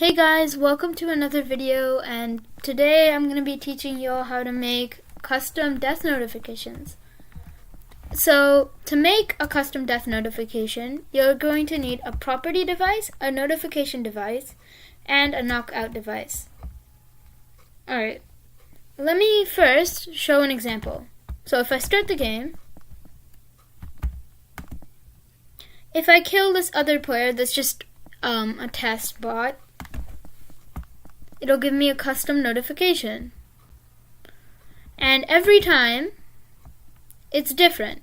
Hey guys, welcome to another video, and today I'm going to be teaching you all how to make custom death notifications. So to make a custom death notification, you're going to need a property device, a notification device, and a knockout device. Alright, let me first show an example. So if I start the game, if I kill this other player that's just a test bot, it'll give me a custom notification. And every time, it's different.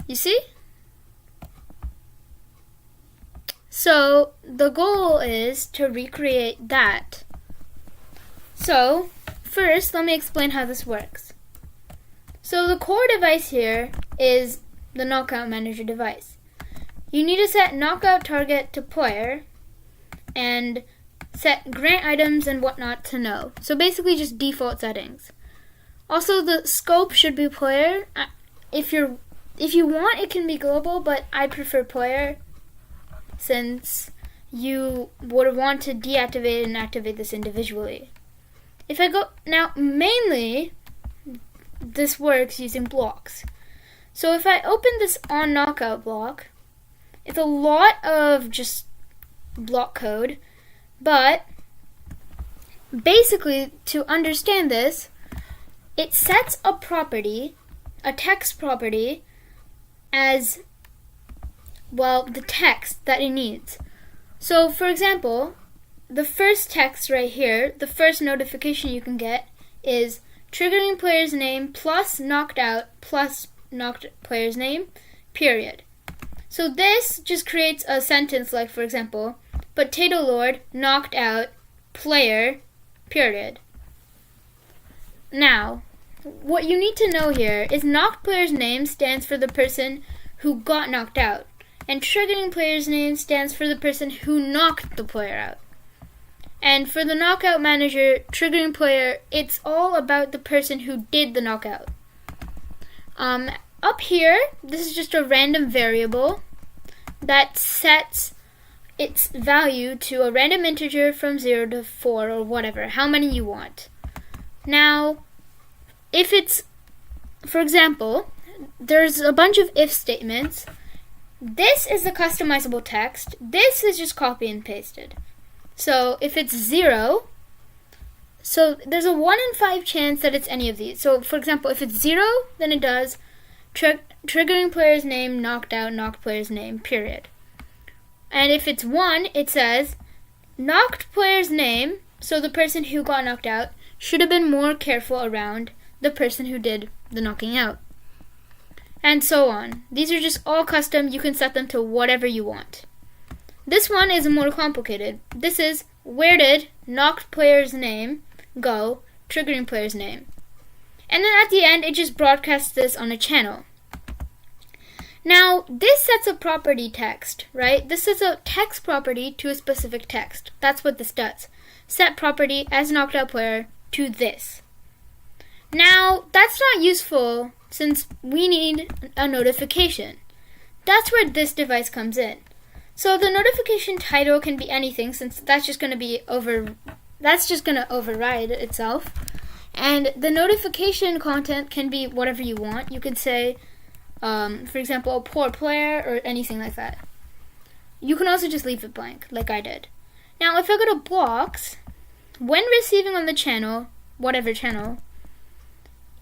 You see? So, the goal is to recreate that. So, first, let me explain how this works. So, the core device here is the knockout manager device. You need to set knockout target to player and set grant items and whatnot to no. So basically just default settings. Also the scope should be player. If you want, it can be global, but I prefer player since you would want to deactivate and activate this individually. If I go now, mainly this works using blocks. So if I open this on knockout block, it's a lot of just block code. But basically, to understand this, it sets a property, a text property, as, well, the text that it needs. So, for example, the first text right here, the first notification you can get is triggering player's name plus knocked out plus knocked player's name, period. So this just creates a sentence like, for example, Potato Lord knocked out player, period. Now, what you need to know here is knocked player's name stands for the person who got knocked out, and triggering player's name stands for the person who knocked the player out. And for the knockout manager, triggering player, it's all about the person who did the knockout. Up here, this is just a random variable that sets its value to a random integer from 0 to 4 or whatever, how many you want. Now, if it's, for example, there's a bunch of if statements. This is the customizable text. This is just copy and pasted. So if it's 0, so there's a 1 in 5 chance that it's any of these. So for example, if it's 0, then it does triggering player's name, knocked out, knocked player's name, period. And if it's 1, it says, knocked player's name, so the person who got knocked out, should have been more careful around the person who did the knocking out. And so on. These are just all custom. You can set them to whatever you want. This one is more complicated. This is, where did knocked player's name go, triggering player's name. And then at the end, it just broadcasts this on a channel. Now, this sets a property text, right? This is a text property to a specific text. That's what this does. Set property as knocked out player to this. Now, that's not useful since we need a notification. That's where this device comes in. So the notification title can be anything since that's just going to override itself. And the notification content can be whatever you want. You could say, for example, a poor player or anything like that. You can also just leave it blank, like I did. Now, if I go to blocks, when receiving on the channel, whatever channel,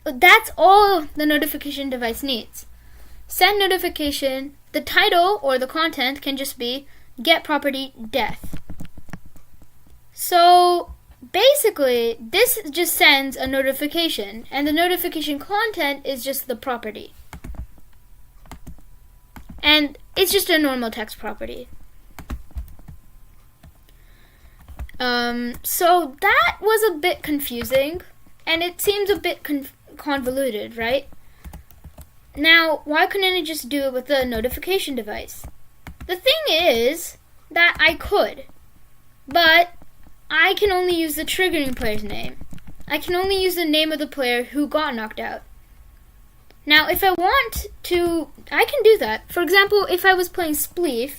that's all the notification device needs. Send notification, the title or the content can just be get property death. So basically, this just sends a notification, and the notification content is just the property. And it's just a normal text property. So that was a bit confusing, and it seems a bit convoluted, right? Now, why couldn't I just do it with the notification device? The thing is that I could, but I can only use the triggering player's name. I can only use the name of the player who got knocked out. Now, if I want to, I can do that. For example, if I was playing Spleef,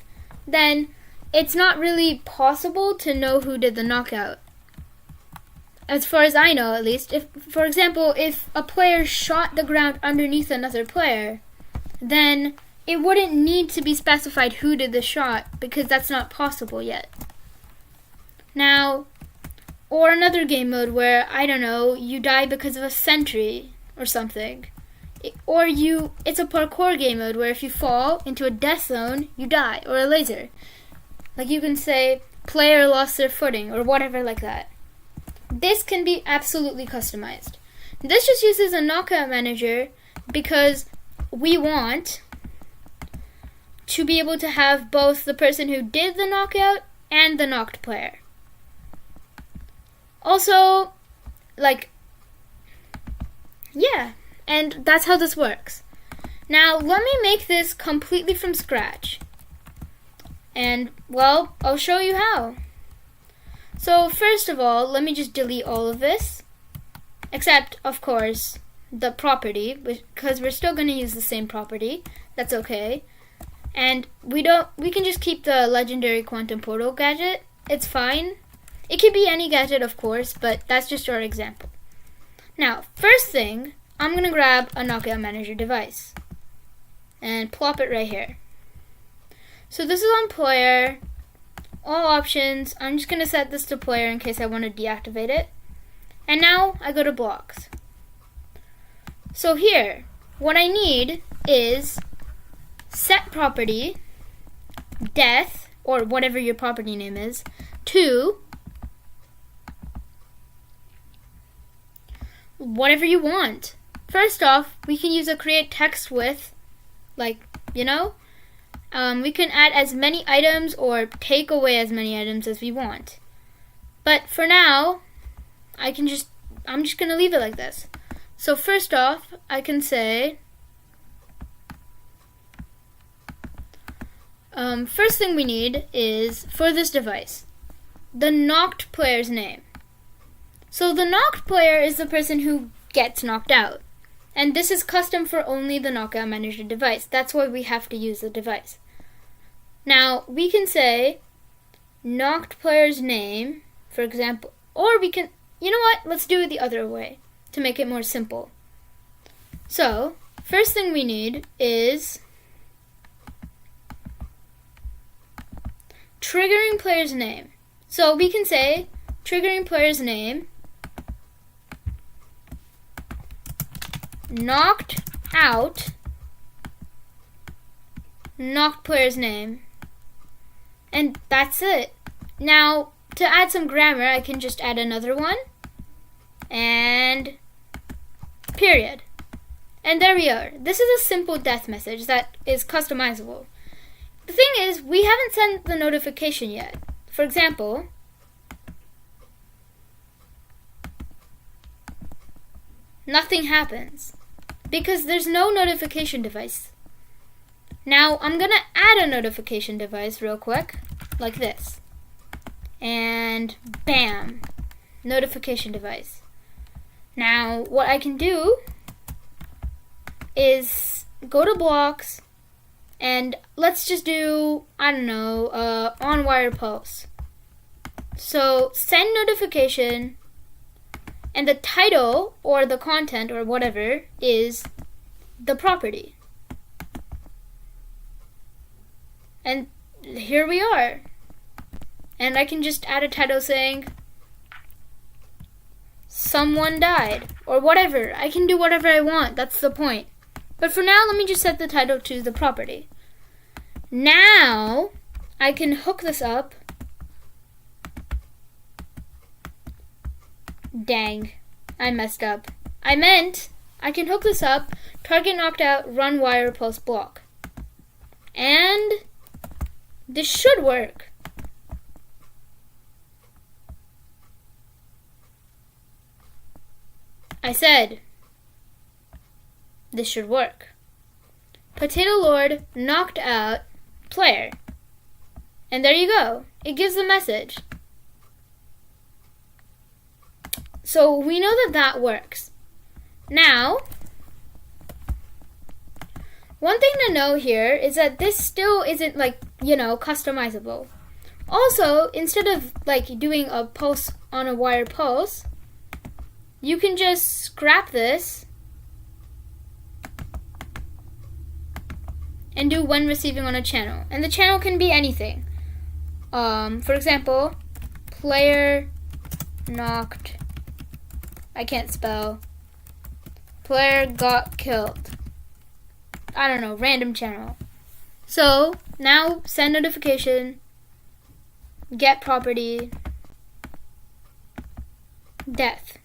then it's not really possible to know who did the knockout. As far as I know, at least. If, for example, if a player shot the ground underneath another player, then it wouldn't need to be specified who did the shot, because that's not possible yet. Now, or another game mode where, I don't know, you die because of a sentry or something. It's a parkour game mode where if you fall into a death zone, you die, or a laser. Like you can say, player lost their footing, or whatever like that. This can be absolutely customized. This just uses a knockout manager because we want to be able to have both the person who did the knockout and the knocked player. Also, and that's how this works. Now, let me make this completely from scratch. And, well, I'll show you how. So, first of all, let me just delete all of this. Except, of course, the property, because we're still going to use the same property. That's okay. And we can just keep the legendary quantum portal gadget. It's fine. It could be any gadget, of course, but that's just our example. Now, first thing, I'm going to grab a knockout manager device and plop it right here. So this is on player, all options. I'm just going to set this to player in case I want to deactivate it. And now I go to blocks. So here, what I need is set property, death, or whatever your property name is, to whatever you want. First off, we can use a create text with, we can add as many items or take away as many items as we want. But for now, I'm just going to leave it like this. So first off, I can say, first thing we need is, for this device, the knocked player's name. So the knocked player is the person who gets knocked out. And this is custom for only the knockout manager device. That's why we have to use the device. Now, we can say knocked player's name, for example, or we can, you know what? Let's do it the other way to make it more simple. So, first thing we need is triggering player's name. So we can say triggering player's name, knocked out, knocked player's name, and that's it. Now, to add some grammar, I can just add another one, and period. And there we are. This is a simple death message that is customizable. The thing is, we haven't sent the notification yet. For example, nothing happens because there's no notification device. Now, I'm going to add a notification device real quick, like this. And bam, notification device. Now, what I can do is go to blocks, and let's just do, on wire pulse. So, send notification, and the title or the content or whatever is the property. And here we are. And I can just add a title saying someone died or whatever. I can do whatever I want. That's the point. But for now, let me just set the title to the property. Now, I can hook this up. Dang, I messed up. I meant I can hook this up, target knocked out, run wire pulse block. And this should work. I said this should work. Potato Lord knocked out player. And there you go. It gives the message. So we know that works. Now, one thing to know here is that this still isn't customizable. Also, instead of like doing a pulse on a wire pulse, you can just scrap this and do when receiving on a channel. And the channel can be anything. For example, player knocked, I can't spell, player got killed. I don't know, random channel. So now send notification, get property, death.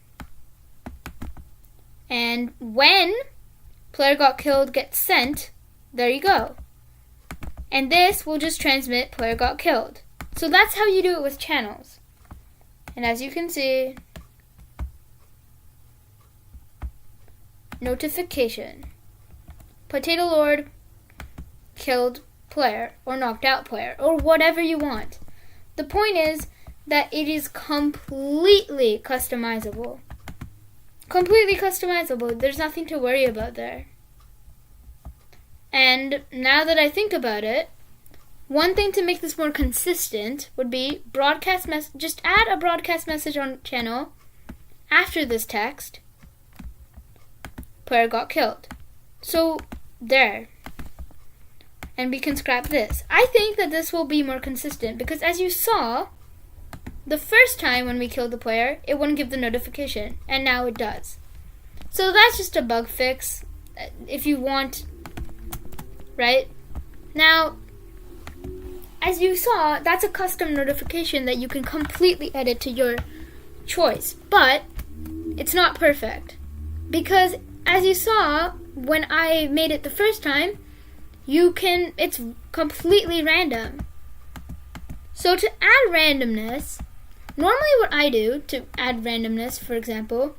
And when player got killed gets sent, there you go. And this will just transmit player got killed. So that's how you do it with channels. And as you can see, notification. Potato Lord killed player or knocked out player or whatever you want. The point is that it is completely customizable. Completely customizable. There's nothing to worry about there. And now that I think about it, one thing to make this more consistent would be just add a broadcast message on channel after this text, player got killed. So there. And we can scrap this. I think that this will be more consistent because as you saw, the first time when we killed the player, it wouldn't give the notification, and now it does. So that's just a bug fix if you want, right? Now, as you saw, that's a custom notification that you can completely edit to your choice, but it's not perfect because as you saw, when I made it the first time, it's completely random. So to add randomness, normally what I do to add randomness, for example,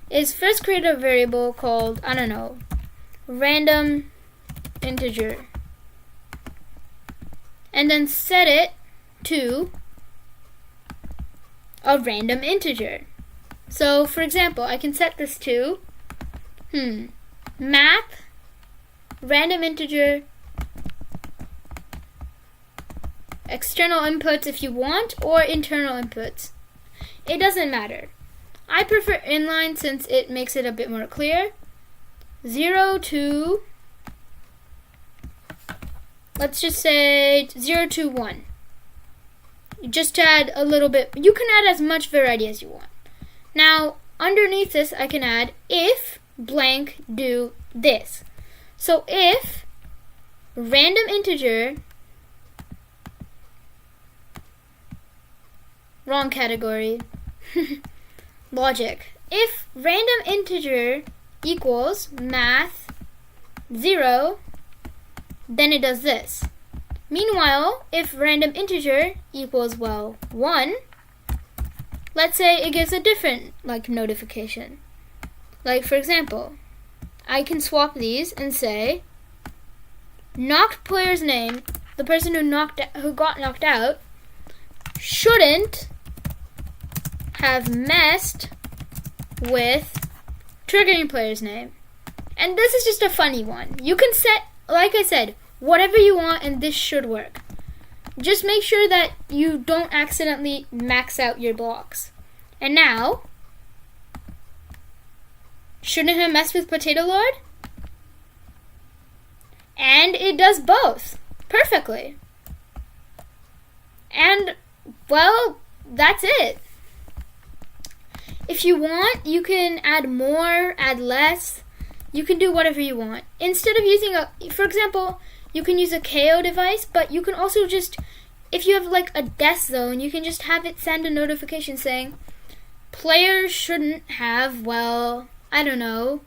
is first create a variable called, I don't know, random integer. And then set it to a random integer. So for example, I can set this to math, random integer, external inputs if you want, or internal inputs. It doesn't matter. I prefer inline since it makes it a bit more clear. 0 to, let's just say 0 to 1. Just to add a little bit, you can add as much variety as you want. Now, underneath this, I can add if blank do this. So if random integer, wrong category, logic. If random integer equals math 0, then it does this. Meanwhile, if random integer equals, 1, let's say it gives a different notification. Like for example, I can swap these and say knocked player's name, the person who got knocked out, shouldn't have messed with triggering player's name. And this is just a funny one. You can set, like I said, whatever you want and this should work. Just make sure that you don't accidentally max out your blocks. And now, shouldn't have messed with Potato Lord? And it does both perfectly. And, that's it. If you want, you can add more, add less. You can do whatever you want. Instead of using for example, you can use a KO device, but you can also just, if you have a death zone, you can just have it send a notification saying, players shouldn't have, I don't know,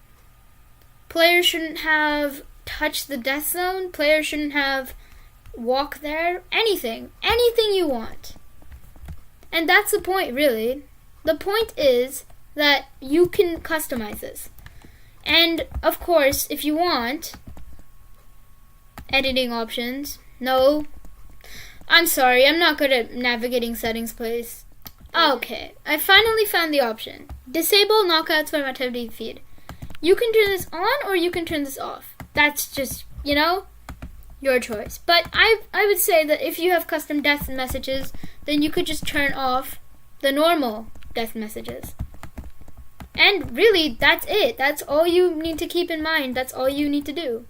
players shouldn't have touched the death zone, players shouldn't have walked there, anything you want. And that's the point, really. The point is that you can customize this. And, of course, if you want editing options, no, I'm sorry, I'm not good at navigating settings, please. Okay, I finally found the option. Disable knockouts from activity feed. You can turn this on or you can turn this off. That's just, your choice. But I would say that if you have custom death messages, then you could just turn off the normal death messages. And really, that's it. That's all you need to keep in mind. That's all you need to do.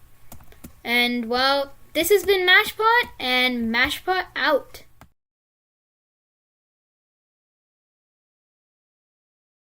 And well, this has been Mashpot, and Mashpot out.